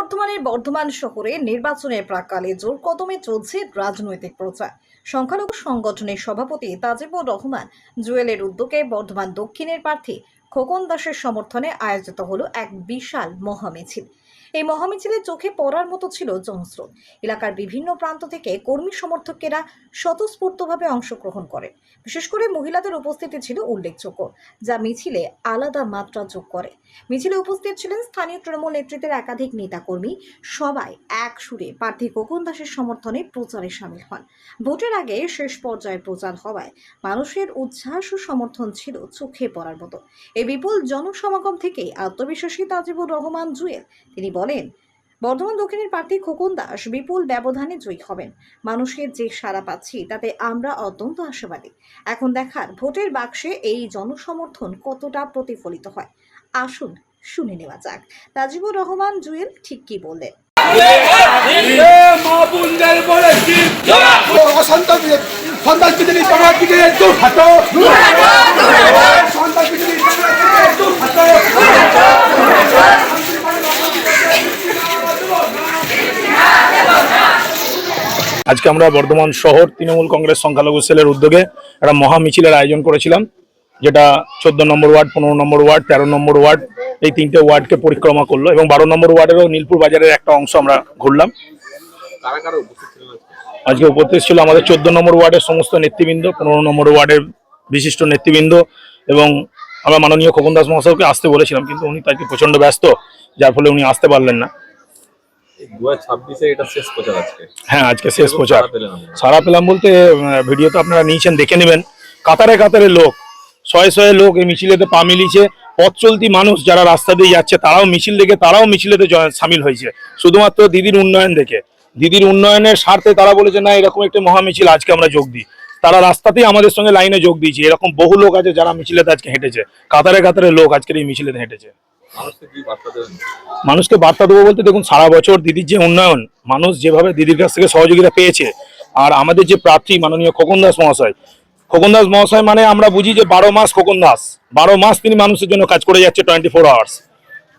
বর্তমানের বর্ধমান শহরে নির্বাচনের প্রাক্কালে জোর কদমে চলছে রাজনৈতিক প্রচার। সংখ্যালঘু সংগঠনের সভাপতি তাজিবুর রহমান জুয়েলের উদ্যোগে বর্ধমান দক্ষিণের প্রার্থী খোকন দাসের সমর্থনে আয়োজিত হলো এক বিশাল মহামিছিল। এই মহামিছিলে চোখে পড়ার মতো ছিল জনস্রোত। এলাকার বিভিন্ন প্রান্ত থেকে কর্মী সমর্থকেরা স্বতঃস্ফূর্তভাবে অংশগ্রহণ করেন। বিশেষ করে মহিলাদের উপস্থিতি ছিল উল্লেখযোগ্য, যা মিছিলে আলাদা মাত্রা যোগ করে। মিছিলে উপস্থিত ছিলেন স্থানীয় তৃণমূল নেতৃত্বের একাধিক নেতাকর্মী। সবাই এক সুরে প্রার্থী খোকন দাসের সমর্থনে প্রচারে সামিল হন। ভোটের আগে শেষ পর্যায়ে প্রচার হওয়ায় মানুষের উচ্ছ্বাস ও সমর্থন ছিল চোখে পড়ার মতো। এই বিপুল জনসমাগম থেকে আত্মবিশ্বাসী তাজিবুর রহমান জুয়েল তিনি বলেন, বর্ধমান দক্ষিণের প্রার্থী খোকন দাস বিপুল ব্যবধানে জয়ী হবেন। মানুষের যে সাড়া পাচ্ছি তাতে আমরা অত্যন্ত আশাবাদী। এখন দেখার ভোটের বাক্সে এই জনসমর্থন কতটা প্রতিফলিত হয়। আসুন শুনে নেওয়া যাক তাজিবুর রহমান জুয়েল ঠিক কি বললেন। আজকে আমরা বর্ধমান শহর তৃণমূল কংগ্রেস সংখ্যালঘু সেলের উদ্যোগে একটা মহা মিছিলের আয়োজন করেছিলাম, যেটা 14 নম্বর ওয়ার্ড, 15 নম্বর ওয়ার্ড, 13 নম্বর ওয়ার্ড, এই তিনটে ওয়ার্ডকে পরিক্রমা করলো এবং 12 নম্বর ওয়ার্ডেরও নীলপুর বাজারের একটা অংশ আমরা ঘুরলাম। আজকে উপস্থিত ছিল আমাদের 14 নম্বর ওয়ার্ডের সমস্ত নেতৃবৃন্দ, 15 নম্বর ওয়ার্ডের বিশিষ্ট নেতৃবৃন্দ, এবং আমরা মাননীয় খোকন দাস মহাশয়কে আসতে বলেছিলাম, কিন্তু উনি তাকে প্রচন্ড ব্যস্ত, যার ফলে উনি আসতে পারলেন না। 2026-এ এটা শেষ প্রচার আজকে। হ্যাঁ, আজকে শেষ প্রচার। সারা পেলাম বলতে ভিডিও তো আপনারা নিয়েছেন, দেখে নেবেন। কাতারে কাতারে লোক, শয়ে শয়ে লোক এই মিছিলেতে পা মিলিয়েছে। পথ চলতি মানুষ যারা রাস্তা দিয়ে যাচ্ছে তারাও মিছিল দেখে তারাও মিছিলেতে সামিল হয়েছে, শুধুমাত্র দিদির উন্নয়ন দেখে। দিদির উন্নয়নের স্বার্থে তারা বলেছে না, এরকম একটা মহামিছিল আজকে আমরা যোগ দিই। তারা রাস্তাতেই আমাদের সঙ্গে লাইনে যোগ দিয়েছে। এরকম বহু লোক আছে যারা মিছিলেতে আজকে হেঁটেছে, কাতারে কাতারে লোক আজকের এই মিছিলেতে হেঁটেছে। মানুষকে বার্তা দেবো বলতে, দেখুন সারা বছর দিদির যে উন্নয়ন, মানুষ যেভাবে দিদির কাছ থেকে সহযোগিতা পেয়েছে, আর আমাদের যে প্রার্থী মাননীয় খোকন দাস মহাশয়, খোকন দাস মহাশয় মানে আমরা বুঝি যে 12 মাস খোকন দাস, 12 মাস তিনি মানুষের জন্য কাজ করে যাচ্ছে 24 আওয়ার্স।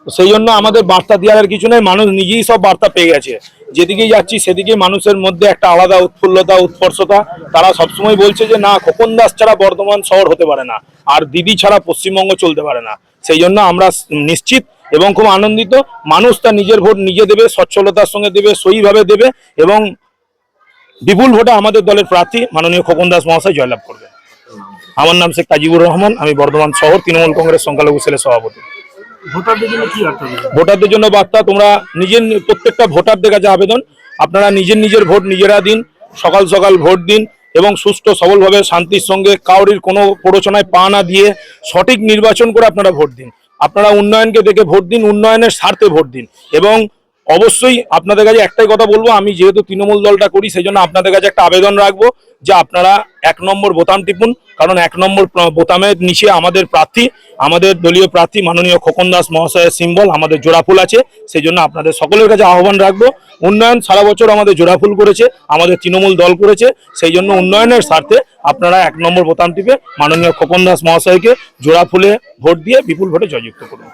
সেই জন্য আমাদের বার্তা দেওয়ার কিছু নেই, মানুষ নিজেই সব বার্তা পেয়ে গেছে। যেদিকেই যাচ্ছি সেদিকেই মানুষের মধ্যে একটা আলাদা উৎফুল্লতা, উৎকর্ষতা। তারা সবসময় বলছে যে না, খোকন দাস ছাড়া বর্ধমান শহর হতে পারে না, আর দিদি ছাড়া পশ্চিমবঙ্গ চলতে পারে না। সেই জন্য আমরা নিশ্চিত এবং খুব আনন্দিত, মানুষ তার নিজের ভোট নিজে দেবে, সচ্ছলতার সঙ্গে দেবে, সহিভাবে দেবে, এবং বিপুল ভোটে আমাদের দলের প্রার্থী মাননীয় খোকন দাস মহাশয় জয়লাভ করবে। আমার নাম শেখ তাজিবুর রহমান, আমি বর্ধমান শহর তৃণমূল কংগ্রেস সংখ্যালঘু সেলের সভাপতি। ভোটারদের জন্য বার্তা, তোমরা নিজের প্রত্যেকটা ভোটারদের কাছে আবেদন, আপনারা নিজের ভোট নিজেরা দিন, সকাল সকাল ভোট দিন, এবং সুষ্ঠু সবলভাবে শান্তির সঙ্গে কাউরির কোনো প্ররোচনায় পা না দিয়ে সঠিক নির্বাচন করে আপনারা ভোট দিন। আপনারা উন্নয়নকে দেখে ভোট দিন, উন্নয়নের স্বার্থে ভোট দিন। এবং অবশ্যই আপনাদের কাছে একটাই কথা বলবো, আমি যেহেতু তৃণমূল দলটা করি সেই জন্য আপনাদের কাছে একটা আবেদন রাখবো যে আপনারা 1 নম্বর বোতাম টিপুন, কারণ 1 নম্বর বোতামের নিচে আমাদের প্রার্থী, আমাদের দলীয় প্রার্থী মাননীয় খোকন দাস মহাশয়ের সিম্বল, আমাদের জোড়াফুল আছে। সেই জন্য আপনাদের সকলের কাছে আহ্বান রাখবো, উন্নয়ন সারা বছর আমাদের জোড়াফুল করেছে, আমাদের তৃণমূল দল করেছে, সেই জন্য উন্নয়নের স্বার্থে আপনারা 1 নম্বর বোতাম টিপে মাননীয় খোকন দাস মহাশয়কে জোড়াফুলে ভোট দিয়ে বিপুল ভোটে জয়যুক্ত করুন।